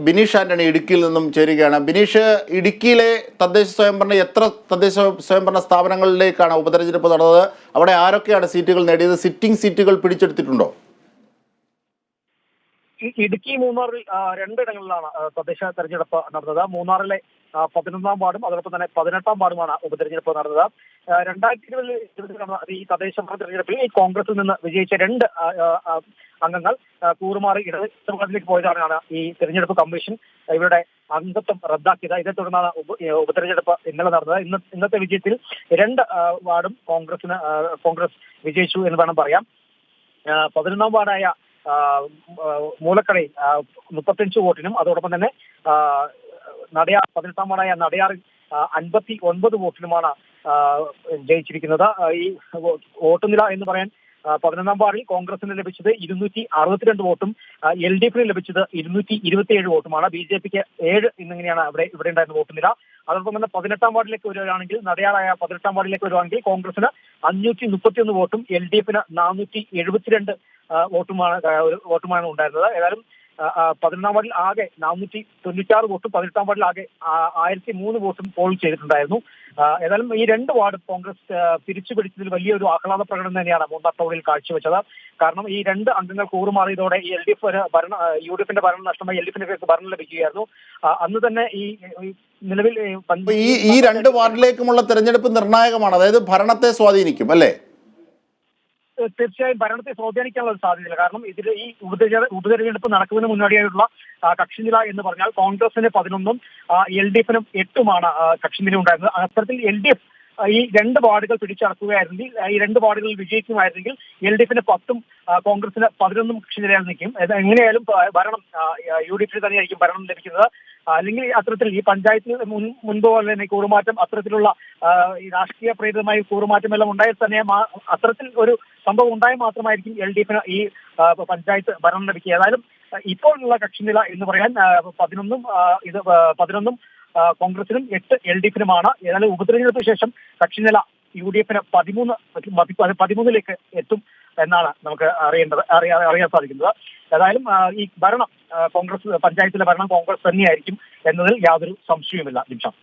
ബിനീഷ് ആന്റണി ഇടുക്കിയിൽ നിന്നും ചേരുകയാണ്. ബിനീഷ്, ഇടുക്കിയിലെ എത്ര തദ്ദേശ സ്വയംഭരണ സ്ഥാപനങ്ങളിലേക്കാണ് ഉപതെരഞ്ഞെടുപ്പ് നടന്നത്? അവിടെ ആരൊക്കെയാണ് സീറ്റുകൾ നേടിയത്? സിറ്റിംഗ് സീറ്റുകൾ പിടിച്ചെടുത്തിട്ടുണ്ടോ? ഇടുക്കി മൂന്നാറിൽ രണ്ടിടങ്ങളിലാണ് തദ്ദേശ തെരഞ്ഞെടുപ്പ് നടന്നത്. മൂന്നാറിലെ 11ാം വാർഡും അതോടൊപ്പം തന്നെ 18ാം വാർഡുമാണ് ഉപതെരഞ്ഞെടുപ്പ് നടന്നത്. 2020 നടന്ന ഈ തദ്ദേശ തെരഞ്ഞെടുപ്പിൽ ഈ കോൺഗ്രസിൽ നിന്ന് വിജയിച്ച 2 അംഗങ്ങൾ കൂറുമാറി ഇടതുപക്ഷത്തിലേക്ക് പോയതാണ് ഈ തെരഞ്ഞെടുപ്പ് കമ്മീഷൻ ഇവരുടെ അംഗത്വം റദ്ദാക്കിയത്. ഇതേ തുടർന്നാണ് ഉപതെരഞ്ഞെടുപ്പ് ഇന്നലെ നടന്നത്. ഇന്നത്തെ വിജയത്തിൽ 2 വാർഡും കോൺഗ്രസ് വിജയിച്ചു എന്ന് വേണം പറയാം. 11ാം വാർഡായ മൂലക്കടയിൽ 35 വോട്ടിനും അതോടൊപ്പം തന്നെ 18ാം വാർഡായ നടയാറിൽ 59 വോട്ടിനുമാണ് ജയിച്ചിരിക്കുന്നത്. ഈ വോട്ട് നില എന്ന് പറയാൻ 11ാം വാർഡിൽ കോൺഗ്രസിന് ലഭിച്ചത് 262 വോട്ടും LDFിന് ലഭിച്ചത് 227 വോട്ടുമാണ്. BJPക്ക് 7 എന്നിങ്ങനെയാണ് ഇവിടെ ഉണ്ടായിരുന്ന വോട്ട് നില. അതോടൊപ്പം തന്നെ 18ാം വാർഡിലേക്ക് വരുവാണെങ്കിൽ, നടയാറായ 18ാം വാർഡിലേക്ക് വരുവാണെങ്കിൽ കോൺഗ്രസിന് 531 വോട്ടും LDFിന് 472 വോട്ടുമാണ് ഉണ്ടായിരുന്നത്. ഏതായാലും 11ാം വാർഡിൽ ആകെ 496 വോട്ടും 18ാം വാർഡിൽ ആകെ 1003 വോട്ടും പോൾ ചെയ്തിട്ടുണ്ടായിരുന്നു. ഏതായാലും ഈ 2 വാർഡും കോൺഗ്രസ് തിരിച്ചുപിടിച്ചതിൽ വലിയൊരു ആഹ്ലാദ പ്രകടനം തന്നെയാണ് മൂന്നാർ ടൗണിൽ കാഴ്ചവെച്ചത്. കാരണം ഈ 2 അംഗങ്ങൾ കൂറുമാറിയതോടെ UDFിന്റെ ഭരണം നഷ്ടമായി LDFിന് ഭരണം ലഭിക്കുകയായിരുന്നു. അന്ന് തന്നെ ഈ നിലവിൽ ഈ 2 വാർഡിലേക്കുമുള്ള തെരഞ്ഞെടുപ്പ് നിർണായകമാണ്. അതായത് ഭരണത്തെ സ്വാധീനിക്കും അല്ലേ? തീർച്ചയായും ഭരണത്തെ സ്വാധീനിക്കാനുള്ള ഒരു സാധ്യതയില്ല. കാരണം ഇതിൽ ഈ ഉപതെരഞ്ഞെടുപ്പ് നടക്കുന്നതിന് മുന്നോടിയായിട്ടുള്ള കക്ഷിനില എന്ന് പറഞ്ഞാൽ കോൺഗ്രസിന് 11ഉം LDFിനും 8ഉമാണ് കക്ഷിനില ഉണ്ടായിരുന്നത്. അത്തരത്തിൽ LDF ഈ 2 വാർഡുകൾ പിടിച്ചടക്കുകയായിരുന്നെങ്കിൽ, ഈ 2 വാർഡുകളിൽ വിജയിക്കുമായിരുന്നെങ്കിൽ LDFിന് 10ഉം കോൺഗ്രസിന് 11ഉം കക്ഷിനിലയാൽ നിൽക്കും. എങ്ങനെയായാലും ഭരണം UDFിന് തന്നെയായിരിക്കും ഭരണം ലഭിക്കുന്നത്. അല്ലെങ്കിൽ അത്തരത്തിൽ ഈ പഞ്ചായത്തിൽ മുൻപ് പോലെ തന്നെ കൂറുമാറ്റം, അത്തരത്തിലുള്ള ഈ രാഷ്ട്രീയ പ്രേരിതമായ കൂറുമാറ്റം എല്ലാം ഉണ്ടായാൽ തന്നെ അത്തരത്തിൽ ഒരു സംഭവം ഉണ്ടായാൽ മാത്രമായിരിക്കും LDFിന് ഈ പഞ്ചായത്ത് ഭരണം ലഭിക്കുക. ഏതായാലും ഇപ്പോഴുള്ള കക്ഷിനില എന്ന് പറയാൻ 11ഉം കോൺഗ്രസിനും 8 LDFിനുമാണ്. ഏതായാലും ഉപതെരഞ്ഞെടുപ്പിന് ശേഷം കക്ഷിനില UDFിന് 13ലേക്ക് എത്തും എന്നാണ് നമുക്ക് അറിയാൻ സാധിക്കുന്നത്. ഏതായാലും ഈ ഭരണം പഞ്ചായത്തിലെ ഭരണം കോൺഗ്രസ് തന്നെയായിരിക്കും എന്നതിൽ യാതൊരു സംശയവുമില്ല. നിമിഷം.